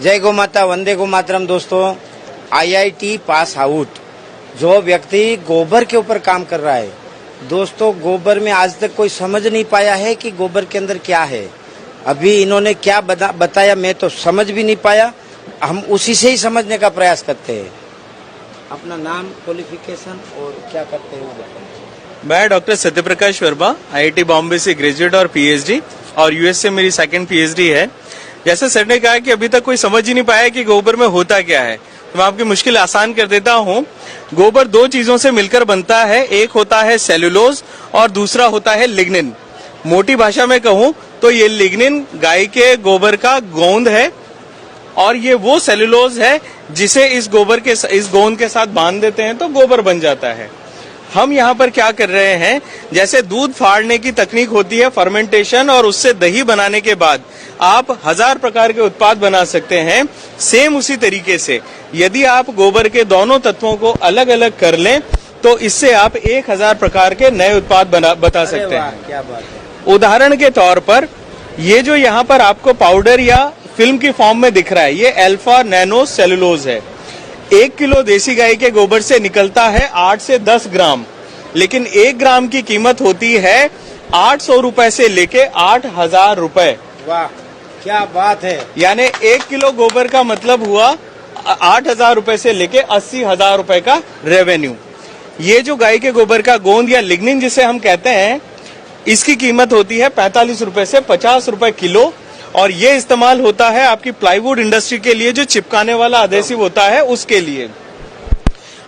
जय गौ माता, वंदे गो मातरम। दोस्तों, IIT पास आउट जो व्यक्ति गोबर के ऊपर काम कर रहा है, दोस्तों गोबर में आज तक कोई समझ नहीं पाया है कि गोबर के अंदर क्या है। अभी इन्होंने क्या बताया मैं तो समझ भी नहीं पाया, हम उसी से ही समझने का प्रयास करते हैं। अपना नाम, क्वालिफिकेशन और क्या करते हैं वो बताइए। मैं डॉक्टर सत्यप्रकाश वर्मा, IIT बॉम्बे से ग्रेजुएट और PhD, और US से मेरी सेकंड PhD है। जैसे सर ने कहा कि अभी तक कोई समझ ही नहीं पाया कि गोबर में होता क्या है, तो मैं आपकी मुश्किल आसान कर देता हूँ। गोबर दो चीजों से मिलकर बनता है, एक होता है सेलुलोज और दूसरा होता है लिग्निन। मोटी भाषा में कहूँ तो ये लिग्निन गाय के गोबर का गोंद है और ये वो सेलुलोज है जिसे इस गोंद के साथ बांध देते हैं तो गोबर बन जाता है। हम यहाँ पर क्या कर रहे हैं, जैसे दूध फाड़ने की तकनीक होती है फर्मेंटेशन, और उससे दही बनाने के बाद आप 1000 प्रकार के उत्पाद बना सकते हैं। सेम उसी तरीके से यदि आप गोबर के दोनों तत्वों को अलग अलग कर लें तो इससे आप 1000 प्रकार के नए उत्पाद बता सकते हैं। क्या बात है। उदाहरण के तौर पर ये जो यहाँ पर आपको पाउडर या फिल्म की फॉर्म में दिख रहा है, ये अल्फा नैनो सेलुलोज है। 1 किलो देसी गाय के गोबर से निकलता है 8 से 10 ग्राम, लेकिन 1 ग्राम की कीमत होती है 800 रुपए से लेके 8000 रुपए। वाह, क्या बात है। यानी 1 किलो गोबर का मतलब हुआ 8000 रुपए से लेके 80,000 रुपए का रेवेन्यू। ये जो गाय के गोबर का गोंद या लिग्निन जिसे हम कहते हैं, इसकी कीमत होती है 45 रुपए से 50 रुपए किलो, और ये इस्तेमाल होता है आपकी प्लाईवुड इंडस्ट्री के लिए, जो चिपकाने वाला अधेसिव होता है उसके लिए।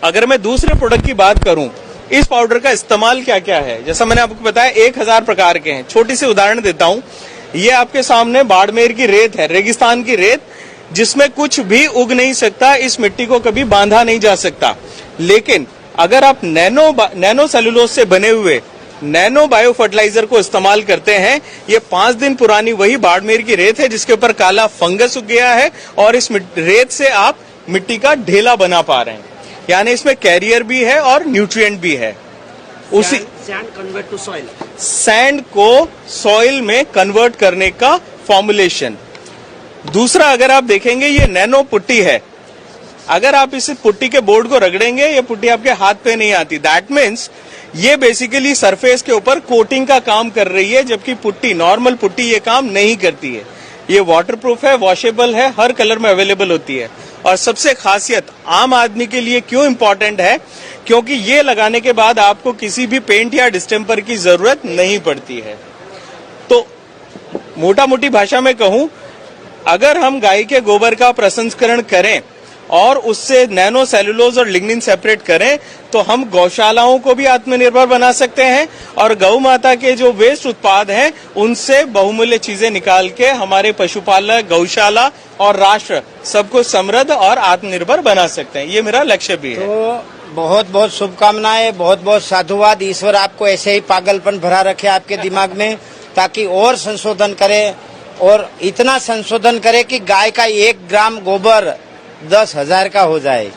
अगर मैं दूसरे प्रोडक्ट की बात करूं, इस पाउडर का इस्तेमाल क्या क्या है, जैसा मैंने आपको बताया 1000 प्रकार के हैं। छोटी सी उदाहरण देता हूं, ये आपके सामने बाड़मेर की रेत है, रेगिस्तान की रेत, जिसमें कुछ भी उग नहीं सकता, इस मिट्टी को कभी बांधा नहीं जा सकता। लेकिन अगर आप नैनो सेलुलोज से बने हुए नैनो बायो फर्टिलाइजर को इस्तेमाल करते हैं, ये 5 दिन पुरानी वही बाड़मेर की रेत है जिसके ऊपर काला फंगस उग गया है, और इस रेत से आप मिट्टी का ढेला बना पा रहे हैं। यानी इसमें कैरियर भी है और न्यूट्रिएंट भी है। उसी sand convert to soil, sand को सॉइल में कन्वर्ट करने का फॉर्मुलेशन। दूसरा, अगर आप देखेंगे ये नैनो पुट्टी है, अगर आप इस पुट्टी के बोर्ड को रगड़ेंगे, ये पुट्टी आपके हाथ पे नहीं आती। दैट मीन्स ये बेसिकली सरफेस के ऊपर कोटिंग का काम कर रही है, जबकि पुट्टी, नॉर्मल पुट्टी ये काम नहीं करती है। ये वाटरप्रूफ है, वॉशेबल है, हर कलर में अवेलेबल होती है। और सबसे खासियत आम आदमी के लिए क्यों इम्पोर्टेंट है, क्योंकि ये लगाने के बाद आपको किसी भी पेंट या डिस्टेम्पर की जरूरत नहीं पड़ती है। तो मोटा मोटी भाषा में कहूं, अगर हम गाय के गोबर का प्रसंस्करण करें और उससे नैनो सेलुलोज और लिग्निन सेपरेट करें, तो हम गौशालाओं को भी आत्मनिर्भर बना सकते हैं, और गौ माता के जो वेस्ट उत्पाद हैं उनसे बहुमूल्य चीजें निकाल के हमारे पशुपालक, गौशाला और राष्ट्र सबको समृद्ध और आत्मनिर्भर बना सकते हैं। ये मेरा लक्ष्य भी है। तो बहुत बहुत शुभकामनाएं, बहुत बहुत साधुवाद। ईश्वर आपको ऐसे ही पागलपन भरा रखे आपके दिमाग में, ताकि और संशोधन करे, और इतना संशोधन करे कि गाय का 1 ग्राम गोबर 10,000 का हो जाए,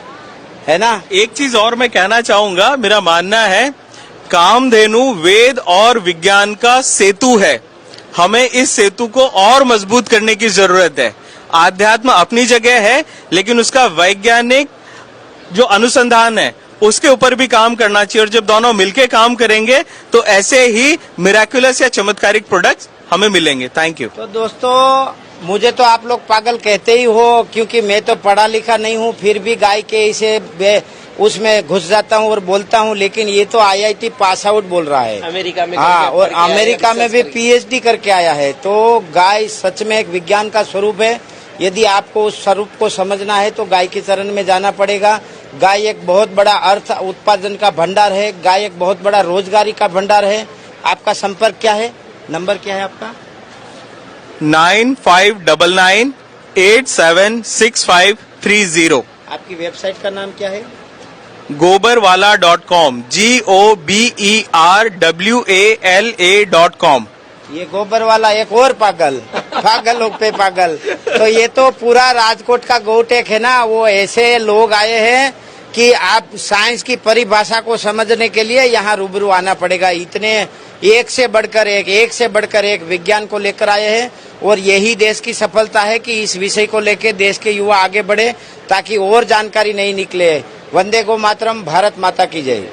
है ना। एक चीज और मैं कहना चाहूंगा, मेरा मानना है कामधेनु वेद और विज्ञान का सेतु है। हमें इस सेतु को और मजबूत करने की जरूरत है। आध्यात्म अपनी जगह है, लेकिन उसका वैज्ञानिक जो अनुसंधान है उसके ऊपर भी काम करना चाहिए, और जब दोनों मिलके काम करेंगे तो ऐसे ही मिराकुलस या चमत्कारिक प्रोडक्ट्स हमें मिलेंगे। Thank you. तो दोस्तों, मुझे तो आप लोग पागल कहते ही हो, क्योंकि मैं तो पढ़ा लिखा नहीं हूँ, फिर भी गाय के इसे उसमें घुस जाता हूँ और बोलता हूँ। लेकिन ये तो IIT पास आउट बोल रहा है, अमेरिका में। हाँ, और अमेरिका में भी PhD करके आया है। तो गाय सच में एक विज्ञान का स्वरूप है। यदि आपको उस स्वरूप को समझना है तो गाय के चरण में जाना पड़ेगा। गाय एक बहुत बड़ा अर्थ उत्पादन का भंडार है, गाय एक बहुत बड़ा रोजगारी का भंडार है। आपका संपर्क क्या है, नंबर क्या है आपका? 9599876530। आपकी वेबसाइट का नाम क्या है? gobarwala.com, GOBERWALA.com। ये गोबर वाला एक और पागल पागल लोग पे पागल। तो ये तो पूरा राजकोट का गोटेक है ना, वो ऐसे लोग आए हैं कि आप साइंस की परिभाषा को समझने के लिए यहाँ रूबरू आना पड़ेगा। इतने एक से बढ़कर एक विज्ञान को लेकर आए हैं, और यही देश की सफलता है कि इस विषय को लेकर देश के युवा आगे बढ़े ताकि और जानकारी नहीं निकले। वंदे गो मातरम, भारत माता की जय।